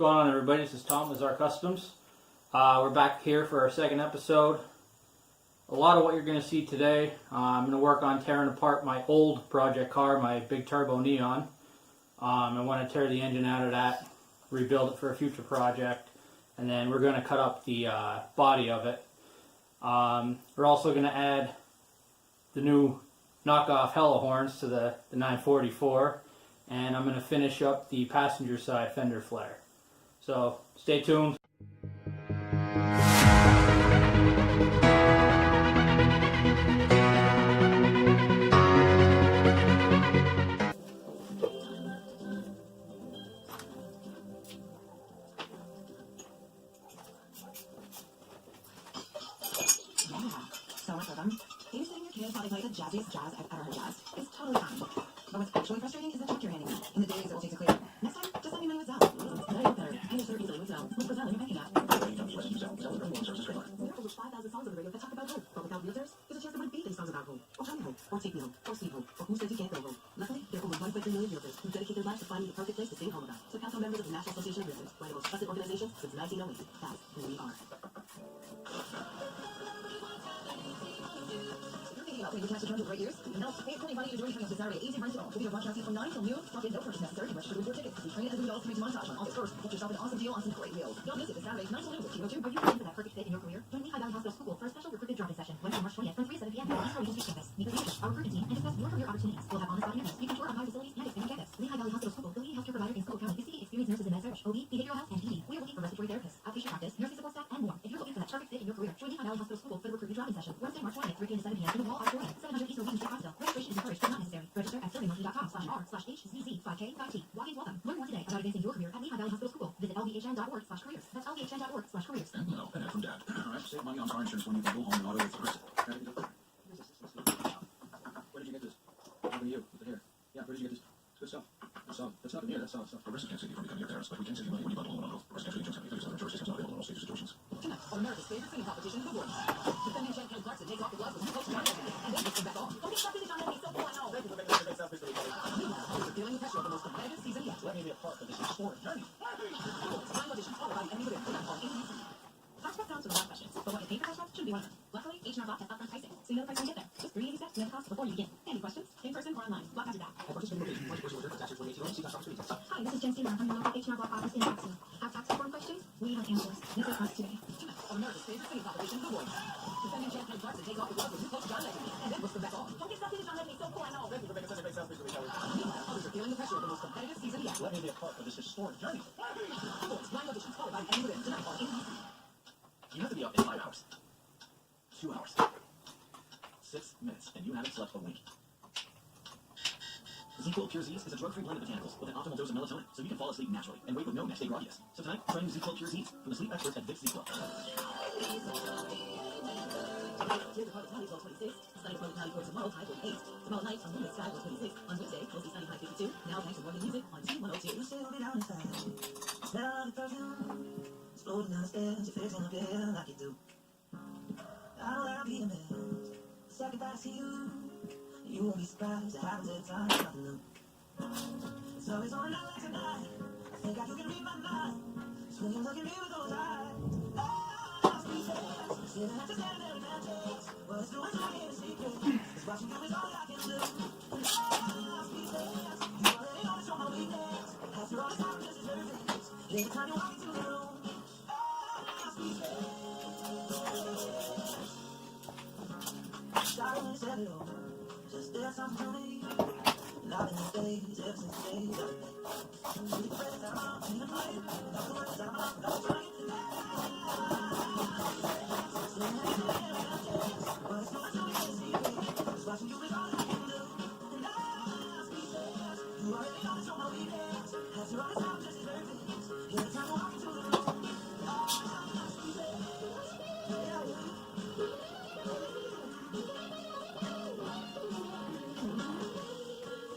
going on, everybody? This is Tom with ZarCustoms. We're back here for our second episode. A lot of what you're going to see today, I'm going to work on tearing apart my old project car, my big turbo Neon. I want to tear the engine out of that, rebuild it for a future project, and then we're going to cut up the body of it. We're also going to add the new knockoff hella horns to the 944, and I'm going to finish up the passenger side fender flare. So stay tuned. So much rhythm. Maybe sitting your kid probably play the jazziest jazz I've ever heard jazz. It's totally fine. But what's actually frustrating is the check you're handing me, and the days it will take to clear. Next time, just send me money with Zelle. Better get better. Pay your service easily with Zelle. Look for Zelle in your banking app. There are over 5,000 songs on the radio that talk about hope, but without realtors, there's a chance there wouldn't be any songs about hope, or tell me hope, or take me home, or sweet hope, or who says you can't go home. Luckily, there are over 1.3 million realtors who dedicate their lives to finding the perfect place to sing home about. So count on members of the National Association of Realtors, one of the most trusted organizations since 1908. That's who we are. Which match return to great years? No, hey, it's plenty funny you're doing coming up this Saturday at Easy Rental. We'll be broadcasting from 9 till noon. Stop in, no purchase necessary. You register with your tickets. We train at the $2 community montage on August 1st. Get yourself an awesome deal on some great meals. Don't miss it this Saturday, 9 till noon with Kilo 2. Are you ready for that perfect fit in your career? Join Lehigh Valley Hospital School for a special recruited drop-in session Wednesday, March 20th from 3 to 7 p.m. at East Region Street campus. Meet the leadership, our recruiting team, and discuss your career opportunities. We'll have on-the-spot interviews. You can tour our facilities and expand campus. Lehigh Valley Hospital School, the leading healthcare provider in School County. We see experienced nurses in med-surg, OB, behavioral health, and ED. We are looking for respiratory therapists, outpatient practice, nursing support staff, and more. If you're looking for that perfect fit in your career, join Lehigh Valley Hospital School for the recruiting drop-in session Wednesday, March 20th, 3 p.m. to 7 p.m. in the Wall Auditorium, 700 East Region Street, Scottsdale. Registration is encouraged but not necessary. Register at surveymonkey.com/r/HZZ5K5T. Walk-ins welcome. Learn more today about advancing your career at Lehigh Valley Hospital School. Visit lvhn.org/careers. That's lvhn.org/careers. And now, an ad from Dad. All right, save money on car insurance when you can go home and auto with the person. Where did you get this? Over you, with the hair. Yeah, where did you get this? It's good stuff. That's not near, that's solid stuff. Progressive can't save you from becoming a therapist, but we can save you money when you bundle home and auto. Progressive Insurance Company, 37 jurisdictions not available in all states or situations. Tonight, on America's favorite singing competition, The Voice. Defending champion Clarkson takes off the gloves with new coach John Legend, and then puts them back on. Don't get stuck in the John Legend, so cool, I know. Meanwhile, you're feeling the pressure of the most competitive season yet. Let me be a part of this historic journey. Time auditions followed by the Emmy winner on ABC. Tax prep counts are the last questions, but what you pay for tax prep shouldn't be one of them. Luckily, H&R Block has upfront pricing, so you know the price when you get there. Just 3 easy steps to know the cost before you begin. Any questions? In person or online? Block has your back. At participating locations, one person order for tax return 2018 see .com screen. Hi, this is Jen Steeler from the local H&R Block office in Jackson. Have tax reform questions? We have answers. Visit us today. On America's favorite singing competition, The Voice. Defending champion Clarkson takes off the gloves with new coach John Legend, and then puts them back on. Don't get stuck in the John Legend, so cool, I know. Meanwhile, others are feeling the pressure of the most competitive season yet. Let me be a part of this historic journey. The Voice. 9 auditions followed by the Emmy winner tonight on ABC. You have to be up in 5 hours. 2 hours. 6 minutes, and you haven't slept a wink. Z-Quil Pure Z's is a drug-free blend of botanicals with an optimal dose of melatonin, so you can fall asleep naturally and wake with no next-day grogginess. So tonight, try new Z-Quil Pure Z's from the sleep experts at Vicks Z-Quil. Here's the Harvest Valley 1226. Sunny Harvest Valley for tomorrow, high 48. Tomorrow night, on Moonlit Sky 126. On Wednesday, mostly sunny, high 52. Now thanks to more music on T102. You still be down inside. Smell the perfume. It's floating down the stairs. You're fixing up your hair like you do. I know that I'll be a man. The second that I see you, you won't be surprised. It happens every time. Nothing new. It's always on another tonight. I think I can read my mind. It's when you look at me with those eyes. Oh, sweet face. Sitting at the stand every night. What's doing so in a secret? Cause watching you is all I can do. Oh, sweet face. You already know it's on my weakness. After all this time, this is perfect. Every time you walk into the room. Oh, sweet face. Sorry when it's every over. Just there's something to me. And I've been these days ever since the days I've been. With the presence I'm on, in the play. Without the words I'm on, without the trying. Watching you is all I can do. And I speak fast. You already know it's on my weakness. After all this time, this is perfect. Every time I walk into the room. I speak fast.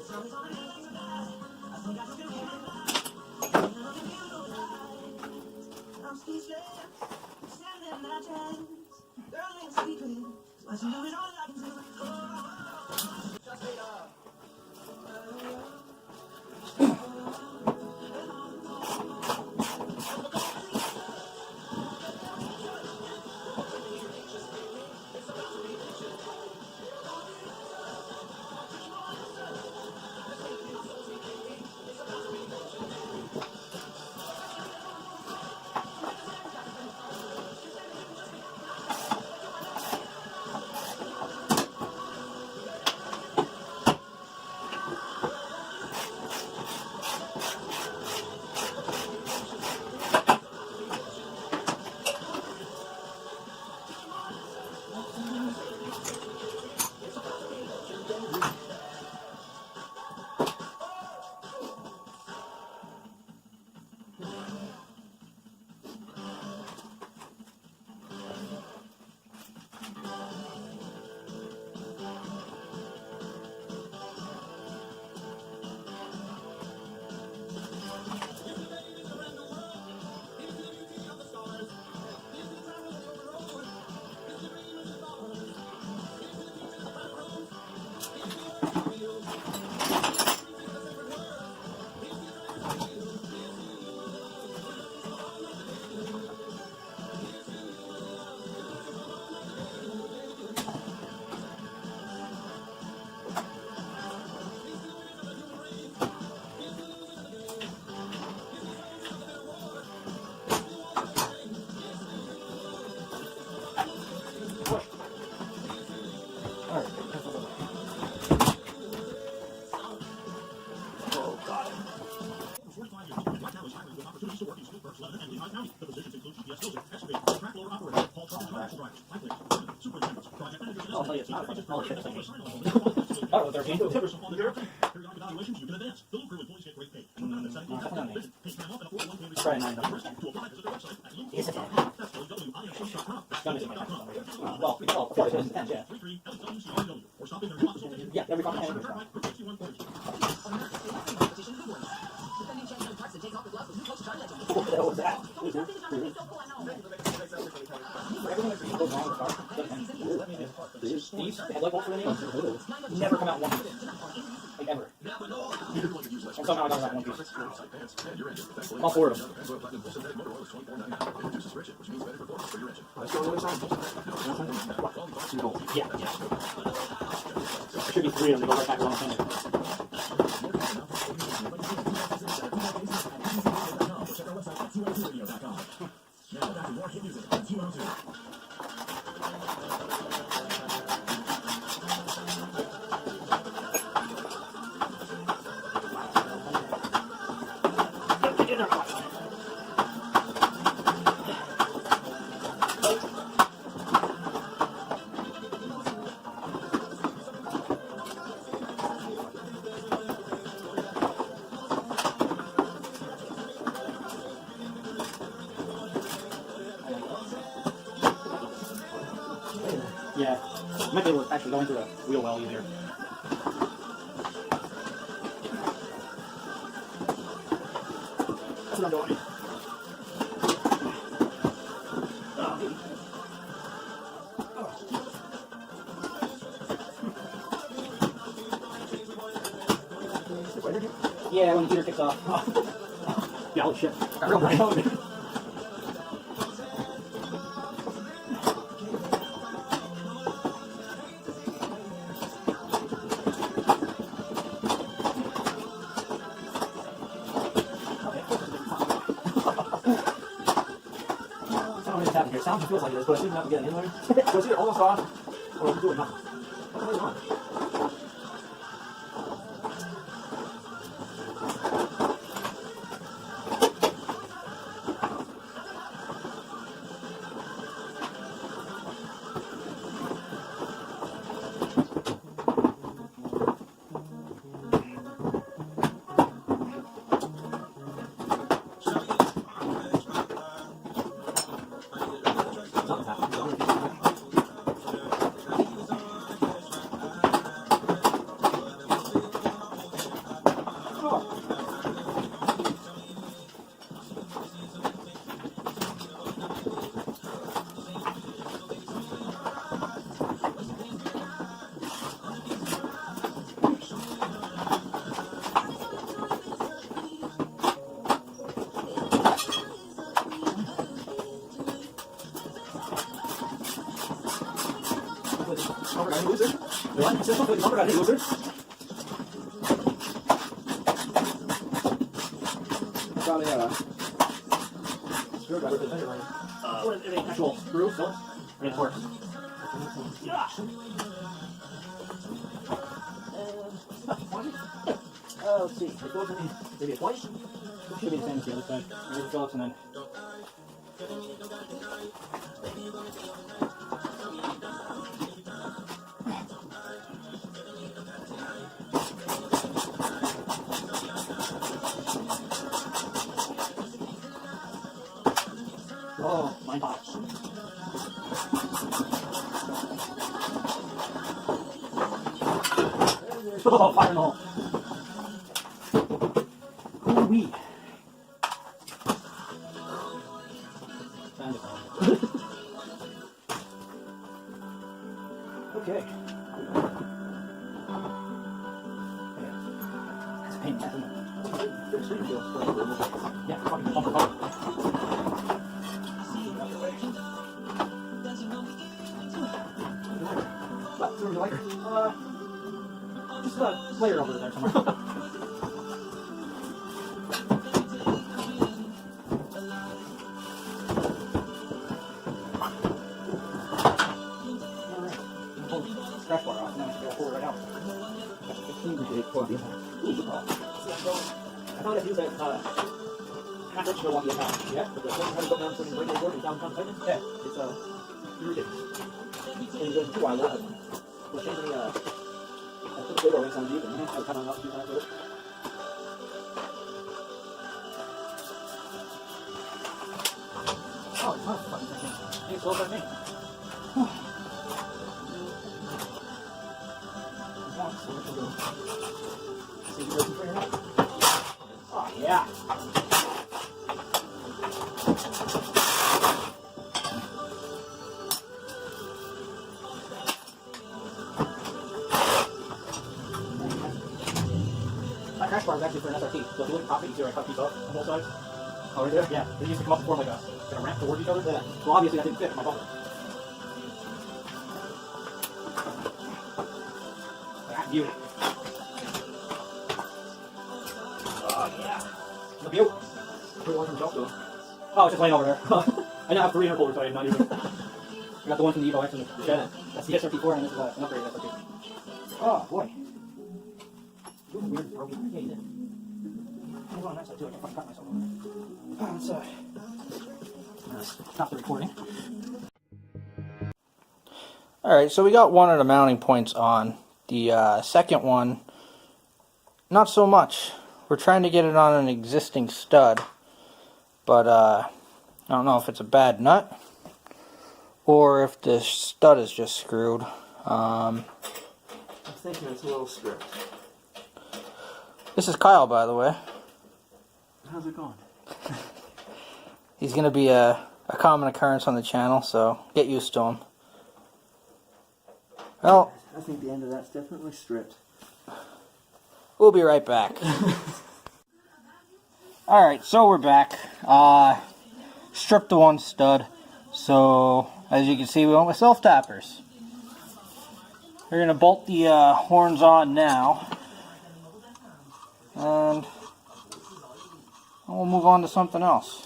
It's always on the next tonight. I think I can do it. Look at me with those eyes. I'm speechless. Standing in that chance. Girl, ain't sleeping. Watching you is all I can do. Just wait up. County. The positions include GPS builder, excavator, track loader operator, haul truck and traction driver, pipe layer, superintendents, project managers, and I'll tell you it's not. estimators. I'll shit. All assigned on the I don't know what they're paying. Tippers upon the director. Periodic evaluations you can advance. Film crew employees get great pay. And when the 17 visit, pay time off and a 401k Try retirement. 9 numbers. To apply, visit their website at Yes, it loopcrew.com. That's www.imc.com. Gun is in my house. Well, we call it 10, yeah. 33 LWCRW. Or stop in their new office located Yeah, every fucking on time. Turnpike, Route 6140. America's favorite film competition, Good Ones. Defending champion Clarkson takes off the gloves with new coach John Legend. What the hell was that? Don't be talking to John, he's so cool, I know. Everything that goes wrong with the car. These headlight bolts for the never come out in one piece. Like ever. And somehow I got that one piece. All 4 of them. Yeah. There should be 3 of them to go right back around the center. Now back to more hit music on Q102. Yeah. Might be able to actually go into the wheel well easier. That's what I'm doing. Yeah, when the heater kicks off. Yeah, holy shit. Got real bright out. It sounds and feels like it is, but I seem to have to get it in there. So it's either almost off or I'm doing nothing. What the hell is wrong? Loser? What? Just look at the loser. Probably screwdriver to the center line. What is it? Actual screw, so reinforced. Yeah. Let's see. It goes in maybe twice. Should be the same as the other side. Maybe Phillips and then. Oh, mine pops. Oh, fire in the hole. Ooh-wee. Okay. That's a pain in the ass, isn't it? Yeah, fucking bumper cover. What? Where's the lighter? Just a layer over there somewhere. Scratch bar off, now I gotta pull it right out. I thought I'd use that not register on the account. Yeah. But the person had to go down to some regular work and found tightness. Yeah. It's ridiculous. And there's two while we're changing the I put the photo links on Jeep and I was kind of not too bad for it. Oh, it's not fucking thing. It's over me. See if you're ready for your help. Oh, yeah. My crash bar is actually for an SRT, so if you look at the top, you see where I cut these off on both sides. Oh, right there? Yeah, they used to come up before like a ramp towards each other. Yeah. Well, obviously that didn't fit my bumper. That beauty. Oh, yeah. The view. Put one from the shelf though. Oh, it's just laying over there. I now have 3 intercoolers, so I'm not even. I got the one from the Evo X in the shed. That's the SRT4 and this is an upgrade SRT. Oh, boy. Ooh, weird broken. Yeah, you did. Hold on that side too, I can fucking cut myself over there. Let's stop the recording. Alright, so we got one of the mounting points on. The second one, not so much. We're trying to get it on an existing stud, but I don't know if it's a bad nut or if the stud is just screwed. I'm thinking it's a little stripped. This is Kyle, by the way. How's it going? He's going to be a common occurrence on the channel, so get used to him. Well, I think the end of that's definitely stripped. we'll be right back. Alright, so we're back. Stripped the one stud. So, as you can see, we went with self-tappers. We're going to bolt the horns on now. And we'll move on to something else.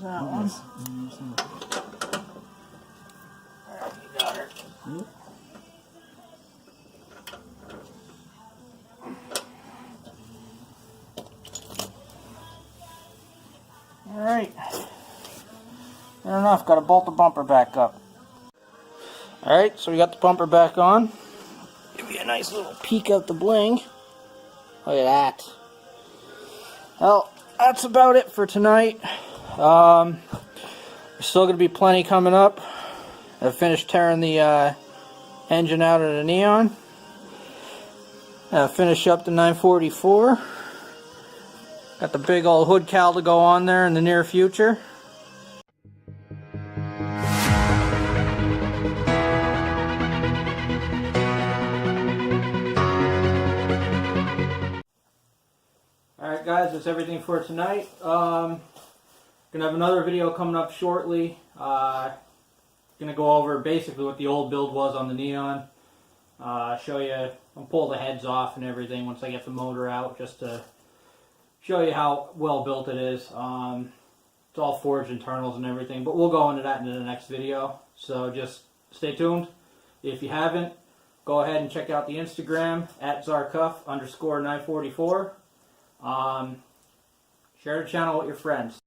That one. Alright, you got her. Alright. Fair enough, gotta bolt the bumper back up. Alright, so we got the bumper back on. Give you a nice little peek out the bling. Look at that. Well, that's about it for tonight. There's still going to be plenty coming up. I finished tearing the engine out of the Neon. Finish up the 944. Got the big old hood cowl to go on there in the near future. Alright guys, that's everything for tonight. Gonna have another video coming up shortly. Gonna go over basically what the old build was on the Neon. Show you, I'll pull the heads off and everything once I get the motor out, just to show you how well built it is. It's all forged internals and everything, but we'll go into that in the next video. So just stay tuned. If you haven't, go ahead and check out the Instagram at ZarCuff_944. Share the channel with your friends.